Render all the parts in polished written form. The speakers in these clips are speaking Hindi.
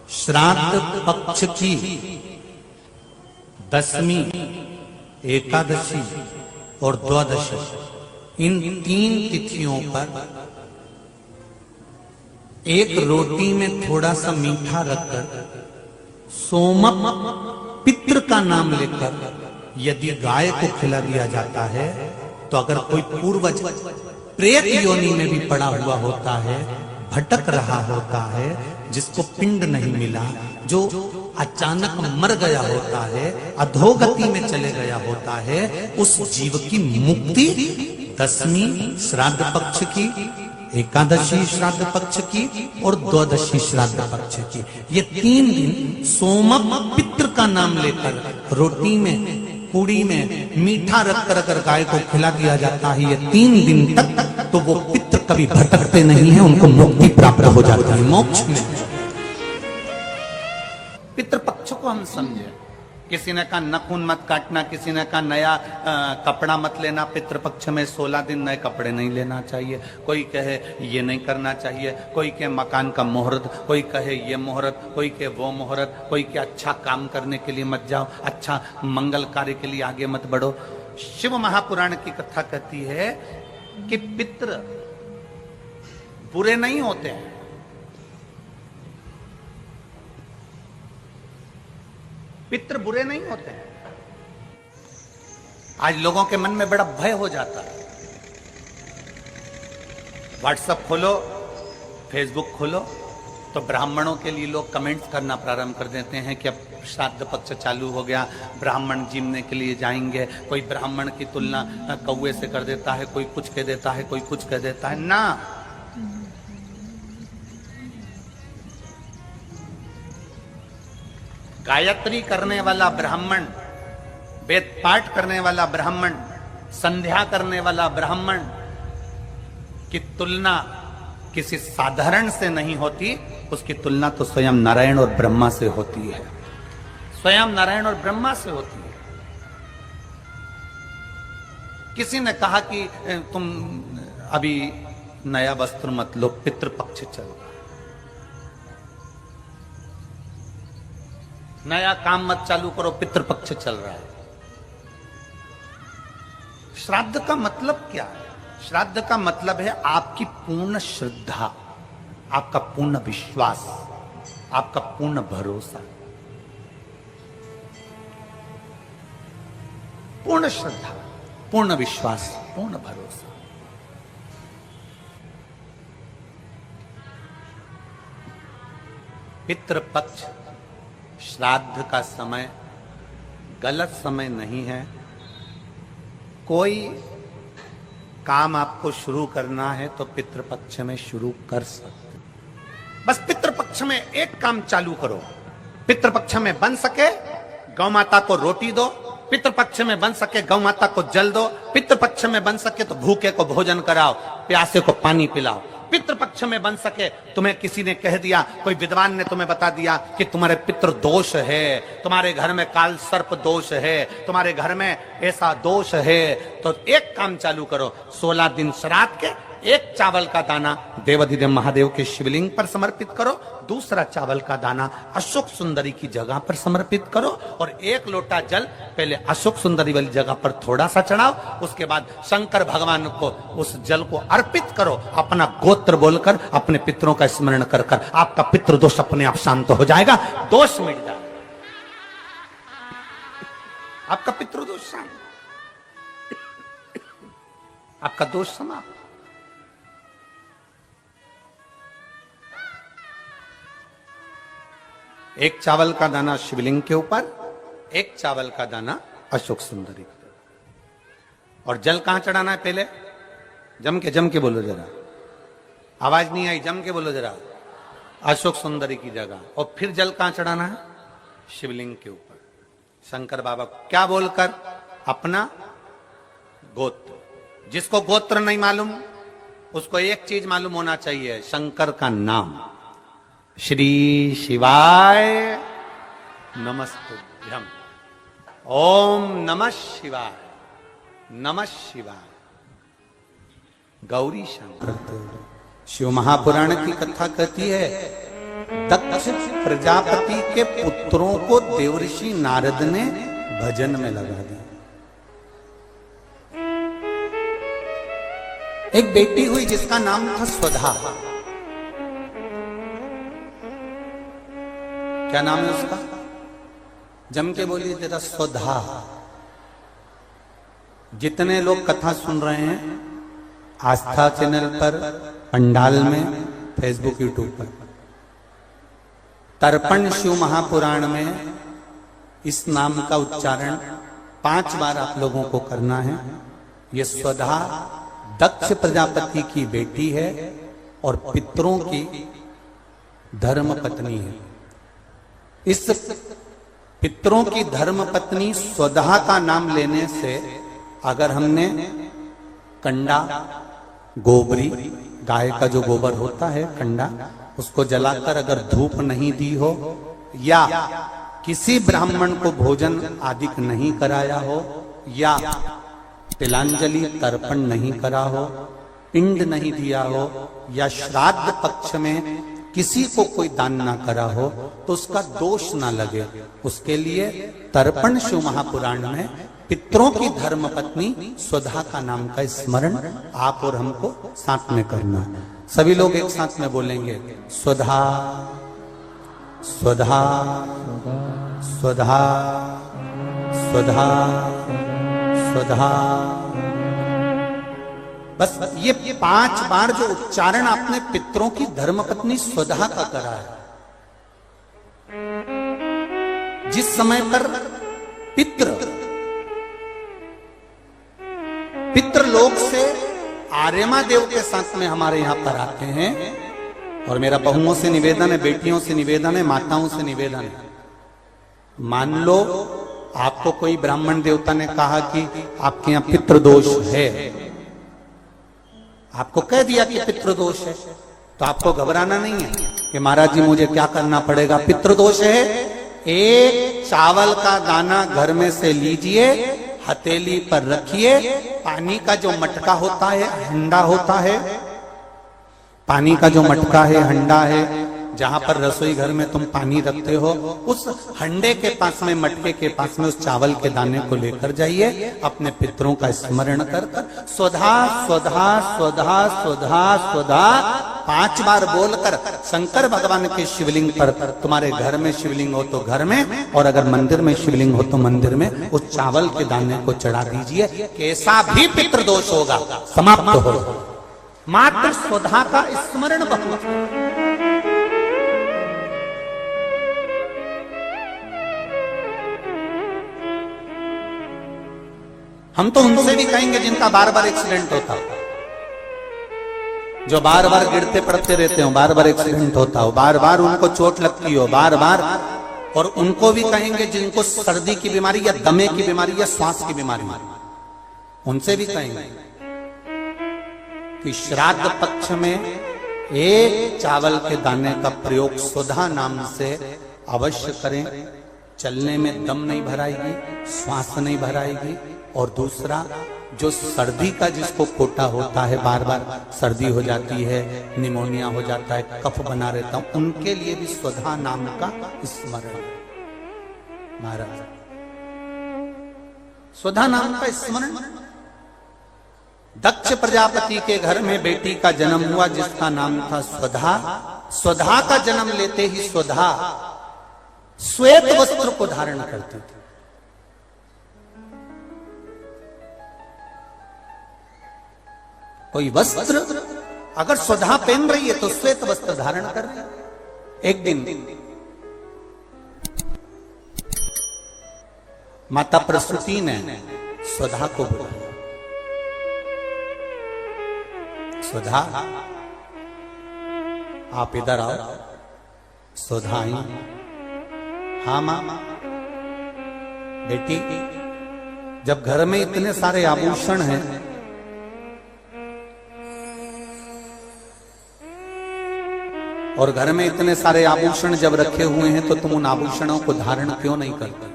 श्राद्ध पक्ष की दशमी, एकादशी और द्वादशी, इन 3 तिथियों पर एक रोटी में थोड़ा सा मीठा रखकर सोमक पितृ का नाम लेकर यदि गाय को खिला दिया जाता है, तो अगर कोई पूर्वज प्रेत योनि में भी पड़ा हुआ होता है, भटक रहा होता है, जिसको पिंड नहीं मिला, जो अचानक मर गया होता है, अधोगति में चले गया होता है, उस जीव की मुक्ति दशमी श्राद्ध पक्ष की, एकादशी श्राद्ध पक्ष की और द्वादशी श्राद्ध पक्ष की, ये 3 दिन सोमक पितृ का नाम लेकर रोटी में, पूड़ी में मीठा रखकर अगर गाय को खिला दिया जाता है ये 3 दिन तक, तो वो पितृ कभी भटकते नहीं है, उनको मुक्ति प्राप्त हो जाती है, मोक्ष में। पितृपक्ष को हम समझे। किसी ने कहा नखून मत काटना, किसी ने कहा नया कपड़ा मत लेना, पितृपक्ष में 16 दिन नए कपड़े नहीं लेना चाहिए, कोई कहे ये नहीं करना चाहिए, कोई कहे मकान का मुहूर्त, कोई कहे ये मुहूर्त, कोई कहे वो मुहूर्त, कोई कहे अच्छा काम करने के लिए मत जाओ, अच्छा मंगल कार्य के लिए आगे मत बढ़ो। शिव महापुराण की कथा कहती है कि पितृ बुरे नहीं होते हैं, पितृ बुरे नहीं होते हैं। आज लोगों के मन में बड़ा भय हो जाता है। व्हाट्सएप खोलो, फेसबुक खोलो, तो ब्राह्मणों के लिए लोग कमेंट्स करना प्रारंभ कर देते हैं कि अब श्राद्ध पक्ष चालू हो गया, ब्राह्मण जीमने के लिए जाएंगे। कोई ब्राह्मण की तुलना कौवे से कर देता है, कोई कुछ कह देता है, कोई कुछ कह देता है। ना, गायत्री करने वाला ब्राह्मण, वेद पाठ करने वाला ब्राह्मण, संध्या करने वाला ब्राह्मण की तुलना किसी साधारण से नहीं होती, उसकी तुलना तो स्वयं नारायण और ब्रह्मा से होती है, स्वयं नारायण और ब्रह्मा से होती है। किसी ने कहा कि तुम अभी नया वस्त्र मत लो, पितृपक्ष चल रहा, नया काम मत चालू करो, पितृपक्ष चल रहा है। श्राद्ध का मतलब क्या है? श्राद्ध का मतलब है आपकी पूर्ण श्रद्धा, आपका पूर्ण विश्वास, आपका पूर्ण भरोसा, पूर्ण श्रद्धा, पूर्ण विश्वास, पूर्ण भरोसा। पितृपक्ष श्राद्ध का समय गलत समय नहीं है। कोई काम आपको शुरू करना है तो पितृपक्ष में शुरू कर सकते, बस पितृपक्ष में एक काम चालू करो। पितृपक्ष में बन सके गौ माता को रोटी दो, पितृपक्ष में बन सके गौ माता को जल दो, पितृपक्ष में बन सके तो भूखे को भोजन कराओ, प्यासे को पानी पिलाओ। पितृपक्ष में बन सके, तुम्हें किसी ने कह दिया, कोई विद्वान ने तुम्हें बता दिया कि तुम्हारे पितृ दोष है, तुम्हारे घर में काल सर्प दोष है, तुम्हारे घर में ऐसा दोष है, तो एक काम चालू करो, 16 दिन श्राद्ध के एक चावल का दाना देवाधिदेव महादेव के शिवलिंग पर समर्पित करो, दूसरा चावल का दाना अशोक सुंदरी की जगह पर समर्पित करो, और 1 लोटा जल पहले अशोक सुंदरी वाली जगह पर थोड़ा सा चढ़ाओ, उसके बाद शंकर भगवान को उस जल को अर्पित करो, अपना गोत्र बोलकर, अपने पितरों का स्मरण कर कर आपका पितृदोष अपने आप शांत हो जाएगा, दोष मिट जाएगा, आपका पितृदोष शांत, आपका दोष समाप्त। एक चावल का दाना शिवलिंग के ऊपर, एक चावल का दाना अशोक सुंदरी के ऊपर। और जल कहां चढ़ाना है? पहले जम के बोलो जरा, आवाज नहीं आई, जम के बोलो जरा, अशोक सुंदरी की जगह। और फिर जल कहां चढ़ाना है? शिवलिंग के ऊपर, शंकर बाबा को क्या बोलकर? अपना गोत्र। जिसको गोत्र नहीं मालूम उसको एक चीज मालूम होना चाहिए, शंकर का नाम, श्री शिवाय नमस्तुभ्यम, ओम नमः शिवाय, नमः शिवाय, गौरी शंकर। शिव महापुराण की कथा कहती है दक्ष प्रजापति के पुत्रों को देवर्षि नारद ने भजन में लगा दिया। एक बेटी हुई जिसका नाम था स्वधा। क्या नाम है उसका? जम के बोलिए जरा, स्वधा। जितने लोग कथा सुन रहे हैं आस्था चैनल पर, पंडाल में, फेसबुक, यूट्यूब पर, तर्पण शिव महापुराण में इस नाम का उच्चारण 5 बार आप लोगों को करना है। ये स्वधा दक्ष प्रजापति की बेटी है और पितरों की धर्म पत्नी है। इस पितरों की धर्म पत्नी स्वधा का नाम लेने से, अगर हमने कंडा, गोबरी, गाय का जो गोबर होता है कंडा, उसको जलाकर अगर धूप नहीं दी हो, या किसी ब्राह्मण को भोजन आदि नहीं कराया हो, या तिलांजलि तर्पण नहीं करा हो, पिंड नहीं दिया हो, या श्राद्ध पक्ष में किसी को कोई दान ना करा हो, तो उसका दोष ना लगे, उसके लिए तर्पण शिव महापुराण में पितरों की धर्म पत्नी स्वधा का नाम का स्मरण आप और हमको साथ में करना है। सभी लोग एक साथ में बोलेंगे, स्वधा स्वधा स्वधा स्वधा स्वधा। बस ये 5 बार जो उच्चारण आपने पितरों की धर्मपत्नी स्वधा का करा है, जिस समय पर पितृलोक से आर्यमा देव के साथ में हमारे यहां पर आते हैं। और मेरा बहुओं से निवेदन है, बेटियों से निवेदन है, माताओं से निवेदन है, मान लो आपको कोई ब्राह्मण देवता ने कहा कि आपके यहां पितृदोष है, आपको कह दिया कि पितृदोष है, तो आपको घबराना नहीं है कि महाराज जी मुझे क्या करना पड़ेगा। पितृदोष है, एक चावल का दाना घर में से लीजिए, हथेली पर रखिए, पानी का जो मटका होता है, हंडा होता है, पानी का जो मटका है, हंडा है, जहां पर रसोई घर में तुम पानी रखते हो, उस हंडे के पास में, मटके के पास में उस चावल के दाने को लेकर जाइए, अपने पितरों का स्मरण कर स्वधा स्वधा स्वधा स्वधा स्वधा 5 बार बोलकर शंकर भगवान के शिवलिंग पर, तुम्हारे घर में शिवलिंग हो तो घर में, और अगर मंदिर में शिवलिंग हो तो मंदिर में, उस चावल के दाने को चढ़ा दीजिए। कैसा भी पितृदोष होगा समाप्त हो, मात्र स्वधा का स्मरण बहुत। हम तो उनसे भी कहेंगे जिनका बार बार एक्सीडेंट होता हो, जो बार बार गिरते पड़ते रहते हो, बार बार एक्सीडेंट होता हो, बार बार उनको चोट लगती हो, बार बार, और उनको भी कहेंगे जिनको सर्दी की बीमारी या दमे की बीमारी या श्वास की बीमारी, उनसे भी कहेंगे कि श्राद्ध पक्ष में एक चावल के दाने का प्रयोग स्वधा नाम से अवश्य करें। चलने में दम नहीं भराएगी, श्वास नहीं भराएगी, और दूसरा जो सर्दी का जिसको कोटा होता है, बार बार सर्दी हो जाती है, निमोनिया हो जाता है, कफ बना रहता है, उनके लिए भी स्वधा नाम का स्मरण। महाराज स्वधा नाम का स्मरण। दक्ष प्रजापति के घर में बेटी का जन्म हुआ जिसका नाम था स्वधा। स्वधा का जन्म लेते ही स्वधा श्वेत वस्त्र को धारण करती थी। कोई वस्त्र अगर स्वधा पहन रही है तो श्वेत वस्त्र धारण कर रही है। एक दिन माता प्रसूति ने स्वधा को बुलाया। स्वधा आप इधर आओ। स्वधा आई। हाँ मां। बेटी, जब घर में इतने सारे आभूषण हैं, और घर में इतने सारे आभूषण जब रखे हुए हैं, तो तुम उन आभूषणों को धारण क्यों नहीं करते?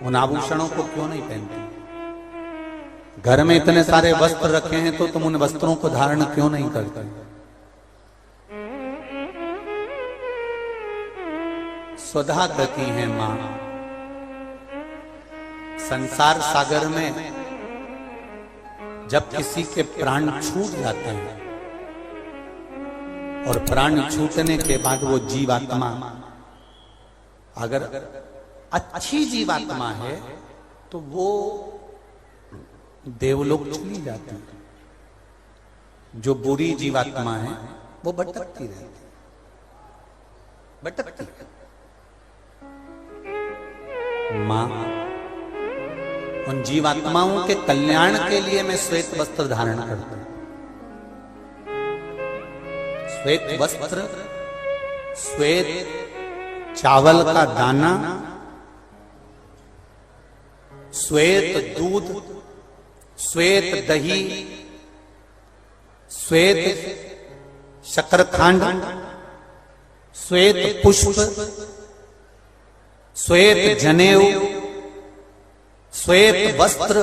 उन आभूषणों को क्यों नहीं पहनते? घर में इतने सारे वस्त्र रखे हैं तो तुम उन वस्त्रों को धारण क्यों नहीं करते? स्वधा कहती हैं मां। संसार सागर में जब किसी के प्राण छूट जाते हैं और प्राण छूटने के बाद वो जीवात्मा अगर अच्छी जीवात्मा है तो वो देवलोक चली जाती है, जो बुरी जीवात्मा है वो भटकती रहती, भटकती। मां उन जीवात्माओं के कल्याण के लिए मैं श्वेत वस्त्र धारण करता हूं। श्वेत वस्त्र, श्वेत चावल का दाना, श्वेत दूध, श्वेत दही, श्वेत शकरखंड, श्वेत पुष्प, श्वेत जनेऊ, श्वेत वस्त्र,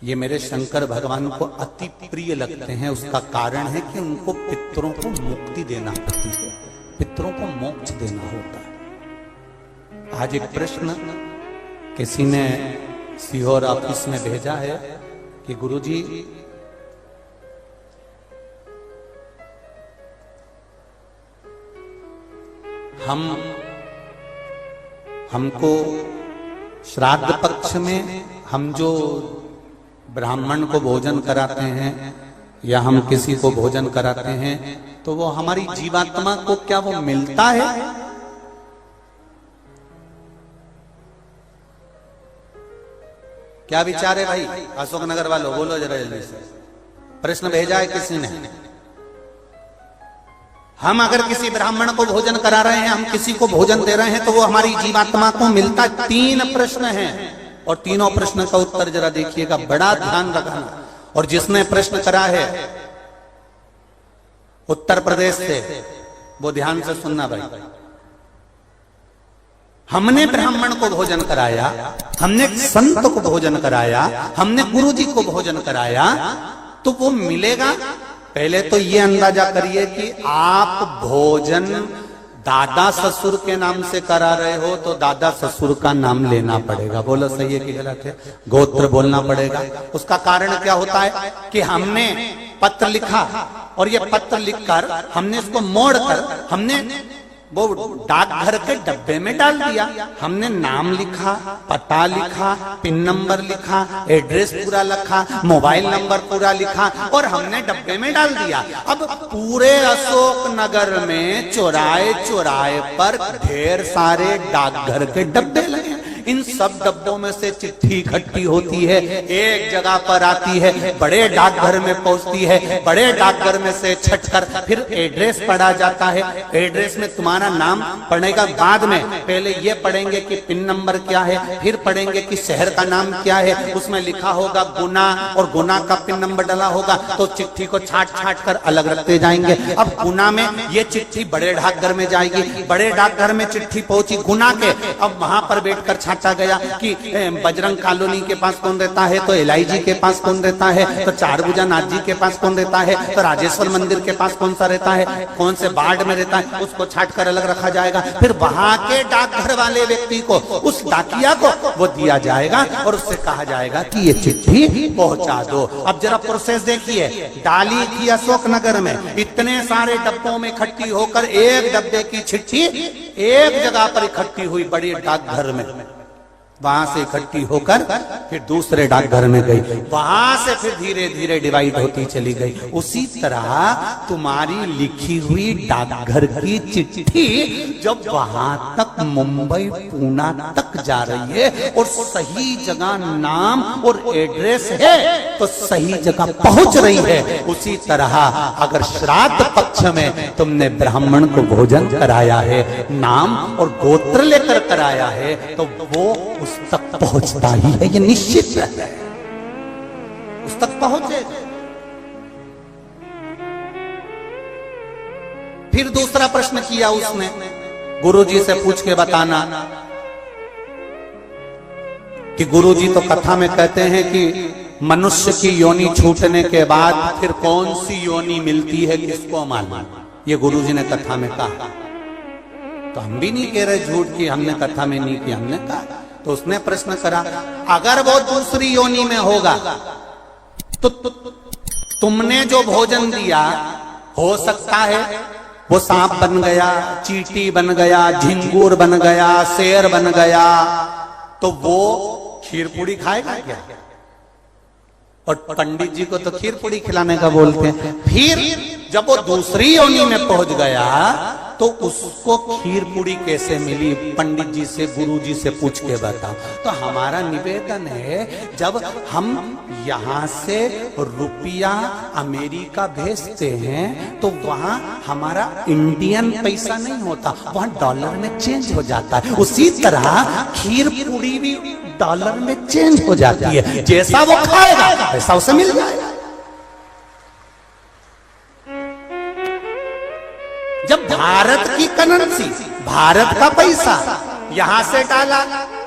ये मेरे शंकर भगवान को अति प्रिय लगते हैं। उसका कारण है कि उनको पितरों को मुक्ति देना होती है, पितरों को मोक्ष देना होता है। आज एक प्रश्न किसी ने सीहोर ऑफिस में भेजा है कि गुरुजी हमको श्राद्ध पक्ष में हम जो ब्राह्मण को भोजन कराते हैं या हम किसी को भोजन कराते हैं तो वो हमारी जीवात्मा को क्या वो मिलता है? क्या विचार है भाई? अशोकनगर वालों बोलो जरा जल्दी से। प्रश्न भेजा है किसी ने। हम अगर किसी ब्राह्मण को भोजन करा रहे हैं, हम किसी को भोजन दे रहे हैं तो वो हमारी जीवात्मा को मिलता। 3 प्रश्न हैं और तीनों प्रश्न का उत्तर जरा देखिएगा, बड़ा ध्यान रखना। और जिसने प्रश्न करा है उत्तर प्रदेश से वो ध्यान से सुनना भाई। हमने ब्राह्मण को भोजन कराया, हमने संत को भोजन कराया, हमने गुरुजी को भोजन कराया, तो वो मिलेगा। पहले तो ये अंदाजा करिए कि आप भोजन दादा ससुर के नाम से करा रहे हो तो दादा ससुर का नाम लेना पड़ेगा। बोलो सही है कि गलत है? गोत्र बोलना पड़ेगा। उसका कारण क्या होता है कि हमने पत्र लिखा और ये पत्र लिखकर हमने इसको मोड़कर हमने वो डाकघर के डब्बे में डाल दिया। हमने नाम लिखा, पता लिखा, पिन नंबर लिखा, एड्रेस पूरा लिखा, मोबाइल नंबर पूरा लिखा और हमने डब्बे में डाल दिया। अब पूरे अशोक नगर में चौराहे चौराहे पर ढेर सारे डाकघर के डब्बे लगे। इन सब डब्बों में से चिट्ठी इकट्ठी होती है, एक जगह पर आती है, बड़े डाकघर में पहुंचती है, बड़े डाकघर में से छटकर फिर एड्रेस पढ़ा जाता है। एड्रेस में तुम्हारा नाम पढ़ेगा, बाद में पहले ये पढ़ेंगे कि पिन नंबर क्या है, फिर पढ़ेंगे कि शहर का नाम क्या है। उसमें लिखा होगा गुना और गुना का पिन नंबर डाला होगा तो चिट्ठी को छाट छाट कर अलग रखते जाएंगे। अब गुना में ये चिट्ठी बड़े डाकघर में जाएगी, बड़े डाकघर में चिट्ठी पहुंची गुना के। अब वहां पर बैठकर छाटा गया कि बजरंग कॉलोनी के पास कौन रहता है, तो एलआईजी के पास कौन रहता है, तो चारभुजा नाथ जी के पास कौन रहता है, तो राजेश्वर मंदिर के पास कौन सा रहता है, कौन से वार्ड में रहता है, उसको छाट कर अलग रखा जाएगा। फिर वहां के डाकघर वाले व्यक्ति को, उस डाकिया को वो दिया जाएगा और उससे कहा जाएगा कि ये चिट्ठी पहुंचा दो। अब जरा प्रोसेस देखिए, डाली थी अशोकनगर में, इतने सारे डब्बों में इकट्ठी होकर एक डब्बे की चिट्ठी एक जगह पर इकट्ठी हुई बड़ी डाकघर में, वहां से इकट्ठी होकर फिर दूसरे डाकघर में गई, वहां से फिर धीरे धीरे डिवाइड होती चली गई। उसी तरह तुम्हारी लिखी हुई डाकघर की चिट्ठी जब वहां तक मुंबई पूना तक जा रही है और सही जगह नाम और एड्रेस है तो सही जगह पहुंच रही है। उसी तरह अगर श्राद्ध पक्ष में तुमने ब्राह्मण को भोजन कराया है, नाम और गोत्र लेकर कराया है, तो वो उस तक पहुंचता ही है, ये निश्चित है, उस तक पहुंचेगा। फिर दूसरा प्रश्न किया उसने, गुरुजी से पूछ के बताना कि गुरुजी तो कथा में कहते हैं कि मनुष्य की योनि छूटने के बाद फिर कौन सी योनि मिलती है किसको मालूम। ये गुरुजी ने कथा में कहा। तो हम भी नहीं कह रहे झूठ की हमने कथा में नहीं की, हमने कहा। तो उसने प्रश्न करा, अगर वो दूसरी योनि में होगा तो तुमने जो भोजन दिया, हो सकता है वो सांप बन गया, चींटी बन गया, झिंगूर बन गया, शेर बन गया, तो वो खीर पूड़ी खाएगा क्या? और पंडित जी को तो खीर पूड़ी खिलाने का बोलते हैं। फिर जब वो दूसरी योनि में पहुंच गया तो उसको खीर पूड़ी कैसे मिली? पंडित जी से, गुरु जी से पूछ के बताओ। तो हमारा निवेदन है, जब हम यहां से रुपया अमेरिका भेजते हैं तो वहां हमारा इंडियन पैसा नहीं होता, वहां डॉलर में चेंज हो जाता है। उसी तरह खीर पूड़ी भी डॉलर में चेंज हो जाती है, जैसा वो खाएगा वैसा उसे मिल जाएगा। जब भारत की करेंसी, भारत का पैसा यहां से डाला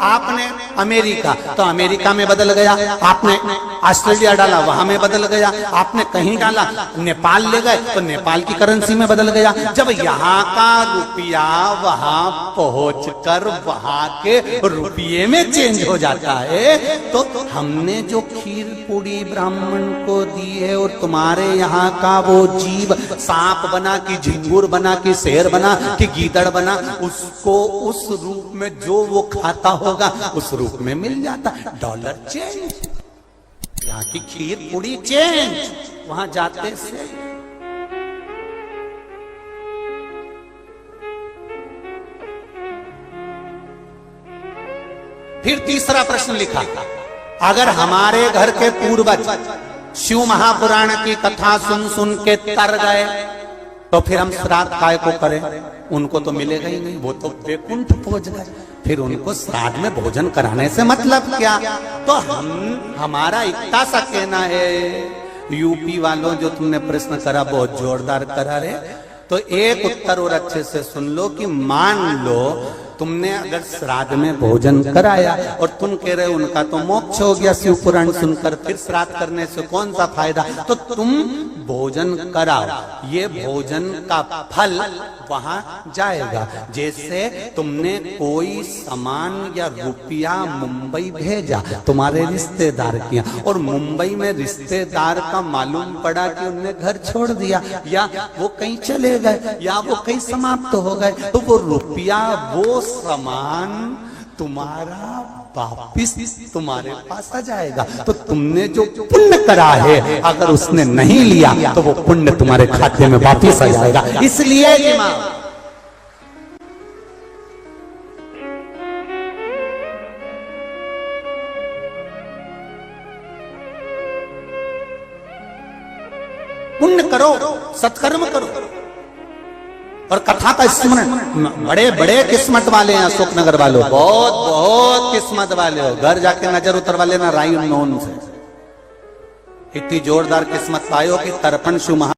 आपने अमेरिका, तो अमेरिका में बदल गया, आपने ऑस्ट्रेलिया डाला वहां में बदल गया, आपने कहीं डाला नेपाल ले गए तो नेपाल की करेंसी में बदल गया। जब यहाँ का रुपया वहां पहुंचकर वहां के रुपये में चेंज हो जाता है, तो हमने जो खीर पूड़ी ब्राह्मण को दी है और तुम्हारे यहाँ का वो जीव सांप बना कि झिंगुर बना कि शेर बना कि गीदड़ बना, उसको उस रूप में जो वो खाता होगा उस रूप में मिल जाता। डॉलर चेंज, यहाँ की खीर पूड़ी चेंज, वहां जाते से। फिर तीसरा प्रश्न लिखा, अगर हमारे घर के पूर्वज शिव महापुराण की कथा सुन सुन के तर गए तो फिर हम श्राद्ध काय को करें? उनको तो मिलेगा ही नहीं, वो तो वैकुंठ पहुंच गए, फिर उनको श्राद्ध में भोजन कराने से मतलब क्या? तो हमारा इतना सा कहना है, यूपी वालों जो तुमने प्रश्न करा बहुत जोरदार करा रे, तो एक उत्तर और अच्छे से सुन लो कि मान लो तुमने अगर श्राद्ध में भोजन कराया और तुम कह रहे उनका तो मोक्ष हो गया शिव पुराण सुनकर, फिर श्राद्ध करने से कौन सा फायदा? तो तुम भोजन कराओ, ये भोजन का फल वहां जाएगा। जैसे तुमने कोई सामान या रुपया मुंबई भेजा तुम्हारे रिश्तेदार किया, और मुंबई में रिश्तेदार का मालूम पड़ा कि उनने घर छोड़ दिया या वो कहीं चले गए या वो कहीं समाप्त हो गए, तो वो रुपया, वो सामान तुम्हारा वापिस तुम्हारे पास आ जाएगा। तो तुमने जो पुण्य करा है अगर उसने नहीं लिया तो वो पुण्य तुम्हारे खाते में वापिस आ जाएगा। इसलिए पुण्य करो, सत्कर्म करो और कथा का स्मरण। बड़े बड़े किस्मत वाले हैं अशोक नगर वालों, बहुत बहुत किस्मत वाले हो, घर जाके नजर उतरवा लेना राई उन से, इतनी जोरदार किस्मत पायो कि तर्पण शिव